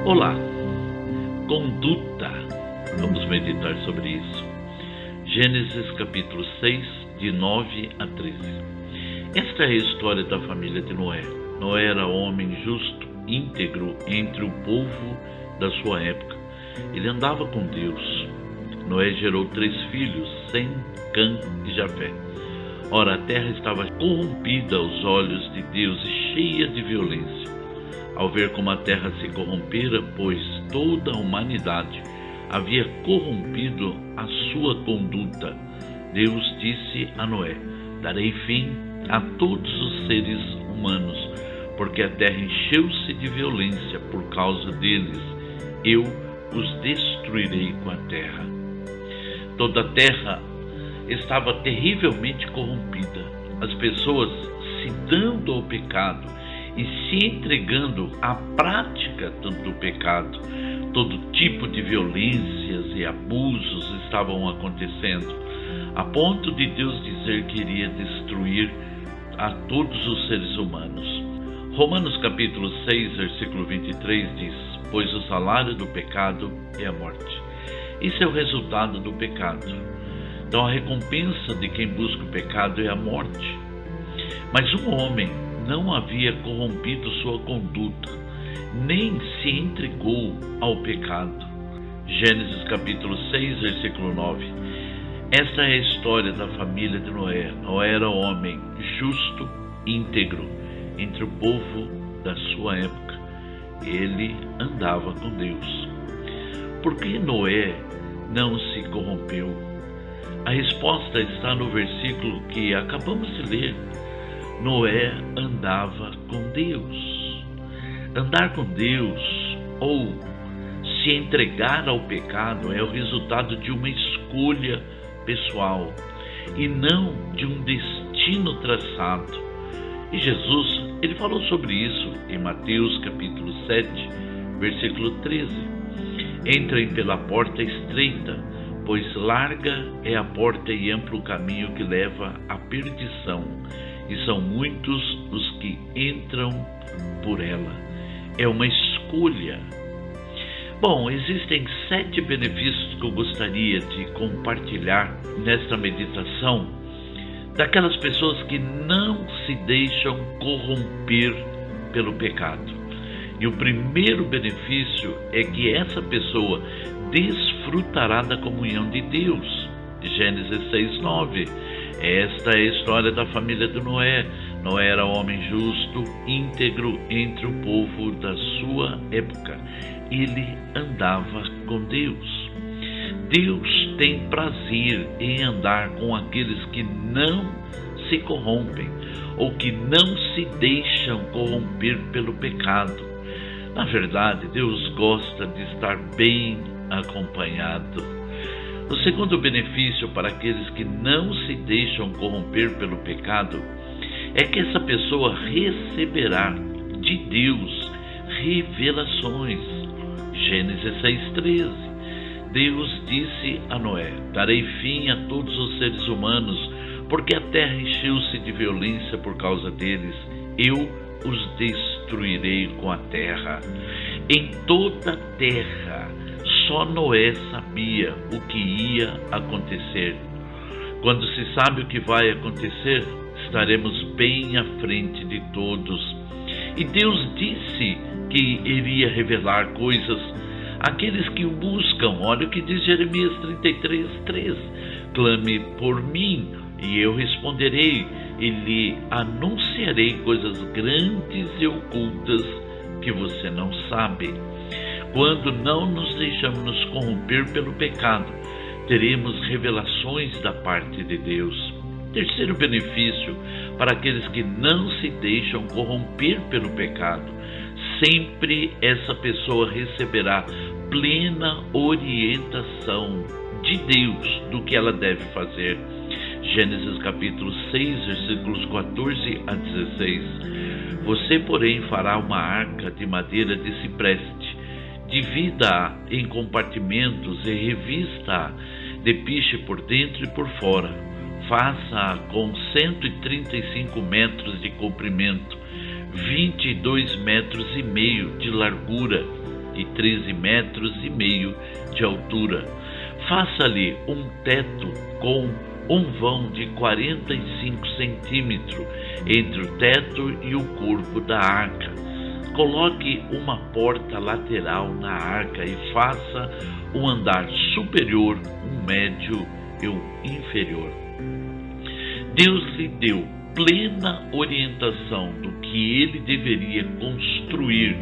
Olá, conduta. Vamos meditar sobre isso. Gênesis capítulo 6, de 9 a 13. Esta é a história da família de Noé. Noé era homem justo, íntegro entre o povo da sua época. Ele andava com Deus. Noé gerou 3 filhos, Sem, Cã e Jafé. Ora, a terra estava corrompida aos olhos de Deus e cheia de violência. Ao ver como a terra se corrompera, pois toda a humanidade havia corrompido a sua conduta, Deus disse a Noé: darei fim a todos os seres humanos, porque a terra encheu-se de violência por causa deles. Eu os destruirei com a terra. Toda a terra estava terrivelmente corrompida. As pessoas se dando ao pecado e se entregando à prática do pecado. Todo tipo de violências e abusos estavam acontecendo, a ponto de Deus dizer que iria destruir a todos os seres humanos. Romanos capítulo 6, versículo 23 diz: pois o salário do pecado é a morte. Isso é o resultado do pecado. Então a recompensa de quem busca o pecado é a morte. Mas um homem não havia corrompido sua conduta, nem se entregou ao pecado. Gênesis capítulo 6, versículo 9. Esta é a história da família de Noé. Noé era homem justo, íntegro entre o povo da sua época. Ele andava com Deus. Por que Noé não se corrompeu? A resposta está no versículo que acabamos de ler. Noé andava com Deus. Andar com Deus ou se entregar ao pecado é o resultado de uma escolha pessoal e não de um destino traçado. E Jesus, ele falou sobre isso em Mateus capítulo 7, versículo 13. Entrem pela porta estreita, pois larga é a porta e amplo o caminho que leva à perdição, e são muitos os que entram por ela. É uma escolha. Bom, existem 7 benefícios que eu gostaria de compartilhar nesta meditação, daquelas pessoas que não se deixam corromper pelo pecado. E o primeiro benefício é que essa pessoa desfrutará da comunhão de Deus. Gênesis 6, 9. Esta é a história da família de Noé. Noé era homem justo, íntegro entre o povo da sua época. Ele andava com Deus. Deus tem prazer em andar com aqueles que não se corrompem ou que não se deixam corromper pelo pecado. Na verdade, Deus gosta de estar bem acompanhado. O segundo benefício para aqueles que não se deixam corromper pelo pecado é que essa pessoa receberá de Deus revelações. Gênesis 6,13. Deus disse a Noé: darei fim a todos os seres humanos, porque a terra encheu-se de violência por causa deles. Eu os destruirei com a terra. Em toda a terra, só Noé sabia o que ia acontecer. Quando se sabe o que vai acontecer, estaremos bem à frente de todos. E Deus disse que iria revelar coisas àqueles que o buscam. Olha o que diz Jeremias 33:3. Clame por mim e eu responderei, e lhe anunciarei coisas grandes e ocultas que você não sabe. Quando não nos deixamos nos corromper pelo pecado, teremos revelações da parte de Deus. Terceiro benefício para aqueles que não se deixam corromper pelo pecado: sempre essa pessoa receberá plena orientação de Deus do que ela deve fazer. Gênesis capítulo 6, versículos 14 a 16. Você, porém, fará uma arca de madeira de cipreste, divida-a em compartimentos e revista-a de piche por dentro e por fora. Faça-a com 135 metros de comprimento, 22 metros e meio de largura. e 13 metros e meio de altura. Faça-lhe um teto com um vão de 45 centímetros entre o teto e o corpo da arca. Coloque uma porta lateral na arca e faça um andar superior, um médio e um inferior. Deus lhe deu plena orientação do que ele deveria construir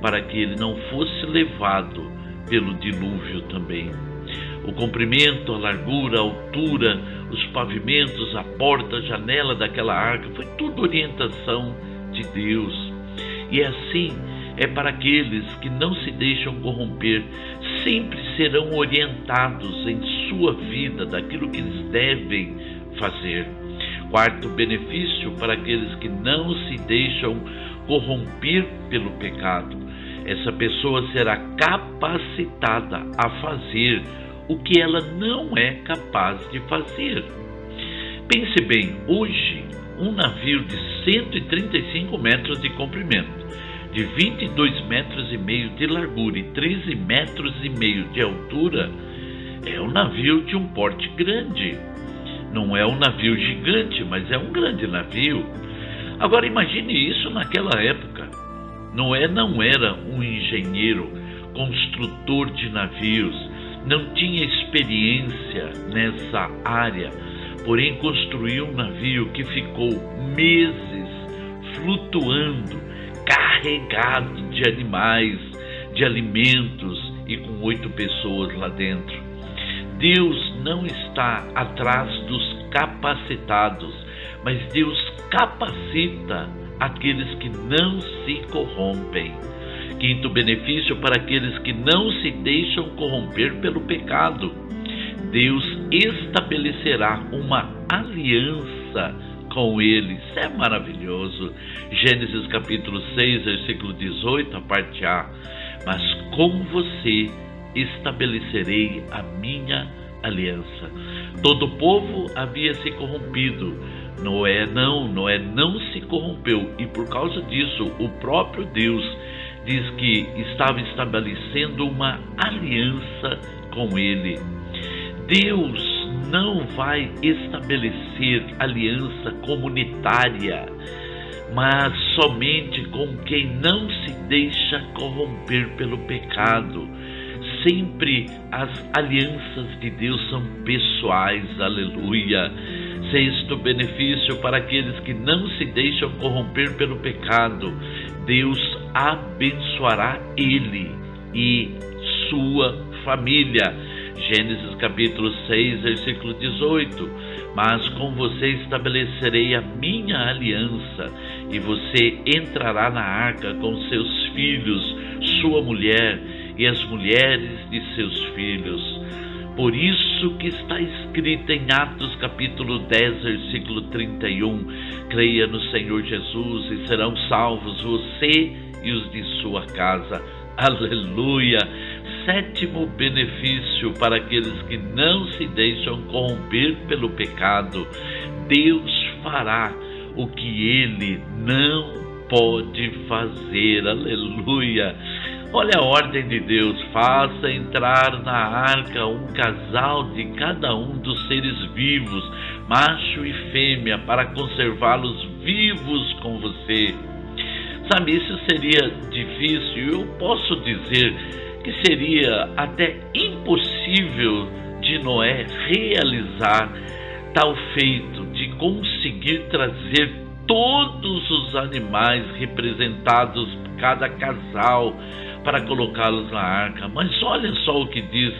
para que ele não fosse levado pelo dilúvio também. O comprimento, a largura, a altura, os pavimentos, a porta, a janela daquela arca, foi tudo orientação de Deus. E assim é para aqueles que não se deixam corromper, sempre serão orientados em sua vida daquilo que eles devem fazer. Quarto benefício para aqueles que não se deixam corromper pelo pecado. Essa pessoa será capacitada a fazer o que ela não é capaz de fazer. Pense bem, hoje um navio de 135 metros de comprimento, de 22 metros e meio de largura e 13 metros e meio de altura é um navio de um porte grande. Não é um navio gigante, mas é um grande navio. Agora imagine isso naquela época. Noé não era um engenheiro, construtor de navios, não tinha experiência nessa área, porém construiu um navio que ficou meses flutuando, carregado de animais, de alimentos e com 8 pessoas lá dentro. Deus não está atrás dos capacitados, mas Deus capacita aqueles que não se corrompem. Quinto benefício para aqueles que não se deixam corromper pelo pecado. Deus estabelecerá uma aliança com eles. Isso é maravilhoso. Gênesis capítulo 6, versículo 18, a parte A. Mas com você estabelecerei a minha aliança. Todo o povo havia se corrompido. Noé não se corrompeu, e por causa disso o próprio Deus diz que estava estabelecendo uma aliança com ele. Deus não vai estabelecer aliança comunitária, mas somente com quem não se deixa corromper pelo pecado. Sempre as alianças de Deus são pessoais, aleluia. Sexto benefício para aqueles que não se deixam corromper pelo pecado. Deus abençoará ele e sua família. Gênesis capítulo 6, versículo 18. Mas com você estabelecerei a minha aliança, e você entrará na arca com seus filhos, sua mulher e as mulheres de seus filhos. Por isso que está escrito em Atos capítulo 10, versículo 31, creia no Senhor Jesus e serão salvos você e os de sua casa. Aleluia! Sétimo benefício para aqueles que não se deixam corromper pelo pecado. Deus fará o que ele não pode fazer. Aleluia! Olha a ordem de Deus: faça entrar na arca um casal de cada um dos seres vivos, macho e fêmea, para conservá-los vivos com você. Sabe, isso seria difícil, eu posso dizer que seria até impossível de Noé realizar tal feito, de conseguir trazer todos os animais representados por cada casal para colocá-los na arca. Mas olha só o que diz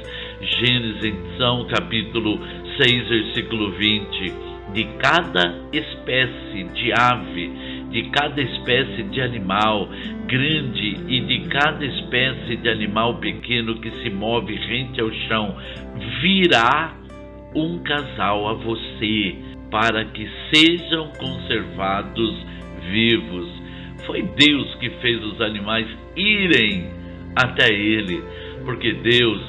Gênesis, então, capítulo 6, versículo 20. De cada espécie de ave, de cada espécie de animal grande e de cada espécie de animal pequeno que se move rente ao chão, virá um casal a você, para que sejam conservados vivos. Foi Deus que fez os animais irem até ele, porque Deus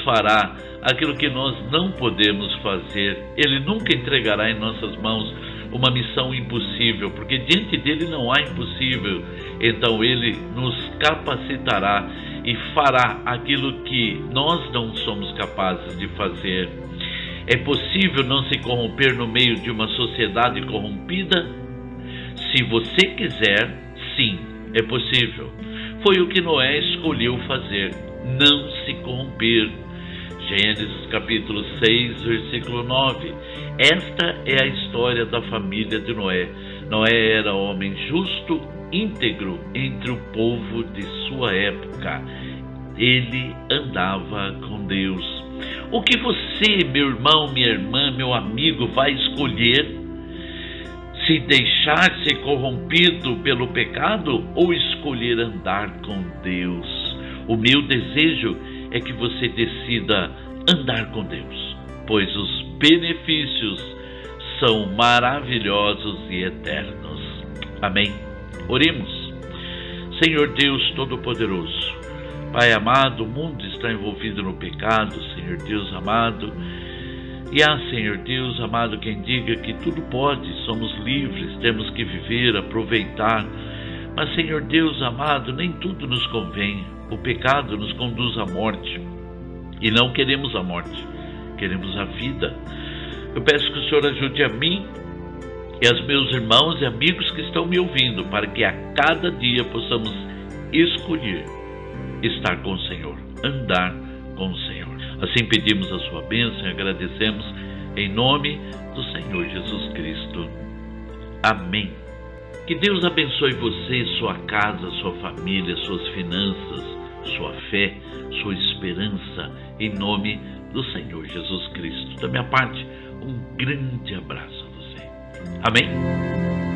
fará aquilo que nós não podemos fazer. Ele nunca entregará em nossas mãos uma missão impossível, porque diante dele não há impossível. Então ele nos capacitará e fará aquilo que nós não somos capazes de fazer. É possível não se corromper no meio de uma sociedade corrompida? Se você quiser, sim, é possível. Foi o que Noé escolheu fazer, não se corromper. Gênesis capítulo 6, versículo 9. Esta é a história da família de Noé. Noé era homem justo, íntegro entre o povo de sua época. Ele andava com Deus. O que você, meu irmão, minha irmã, meu amigo, vai escolher? Se deixar ser corrompido pelo pecado ou escolher andar com Deus? O meu desejo é que você decida andar com Deus, pois os benefícios são maravilhosos e eternos. Amém? Oremos. Senhor Deus Todo-Poderoso, Pai amado, o mundo está envolvido no pecado, Senhor Deus amado, e há, Senhor Deus amado, quem diga que tudo pode, somos livres, temos que viver, aproveitar, mas Senhor Deus amado, nem tudo nos convém. O pecado nos conduz à morte, e não queremos a morte, queremos a vida. Eu peço que o Senhor ajude a mim e aos meus irmãos e amigos que estão me ouvindo, para que a cada dia possamos escolher estar com o Senhor, andar com o Senhor. Assim pedimos a sua bênção e agradecemos em nome do Senhor Jesus Cristo. Amém. Que Deus abençoe você, sua casa, sua família, suas finanças, sua fé, sua esperança, em nome do Senhor Jesus Cristo. Da minha parte, um grande abraço a você. Amém?